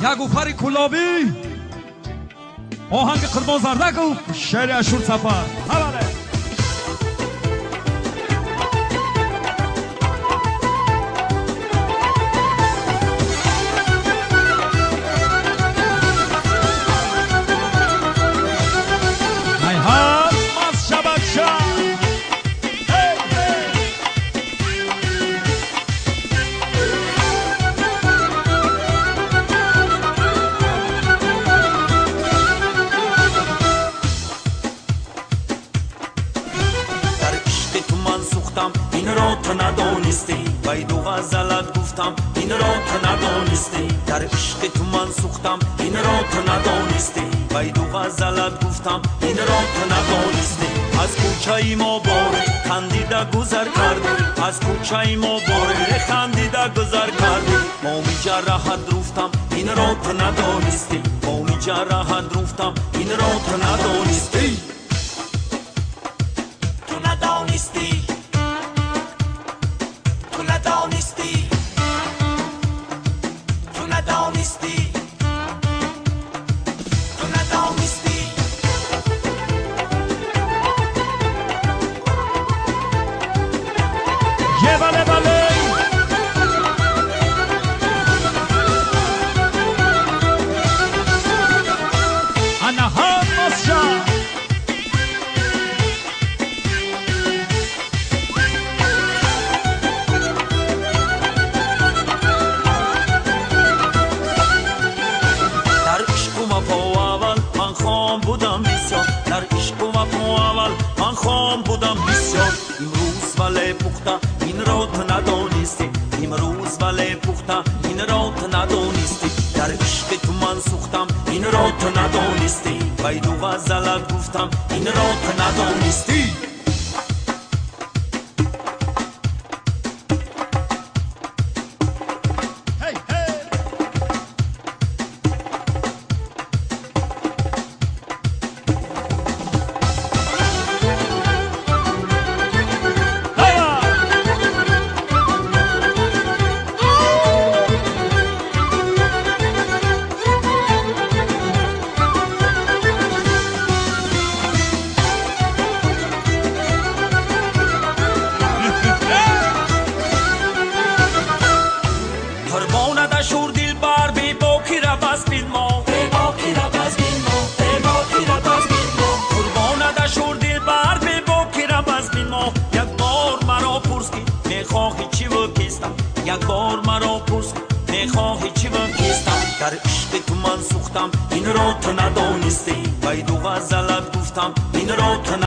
یگوفر کلابی آهنگ قربان زردک و شعر اشور سفر حواله نیهان ماز شبک شد این را تو ندانستی وای دو غزلت گفتم این را تو ندانستی در عشق تو من سوختم این را تو ندانستی وای دو غزلت گفتم این را تو ندانستی از کوچه ما باره خندیده گذر کردی از کوچه ما باره خندیده گذر کردی ما می جرحت روفتم این را تو ندانستی ما می جرحت روفتم این را تو ندانستی تو ندانستی بله بله انا هم مصجا در عشق و وفا اول من خام بودم بسیار در عشق و وفا اول من خام بودم بسیار امروز ولی پخته این را تو ندانستی امروز ولی پخته این را تو ندانستی در عشق تو من سوختم این را تو ندانستی وای دو غزلت گفتم این را تو ندانستی شور دل بار بی باکی را بس بیل ما بی باکی را بس بیل ما بی باکی را بس بیل ما قربان دا شور دل بار بی باکی را بس بیل ما یک بار مرا پرس کی میخواهی چی و کیستم یک بار مرا پرس کی میخواهی چی و کیستم در عشق تو من سوختم این را تو ندانستی وای دو غزلت گفتم این را تو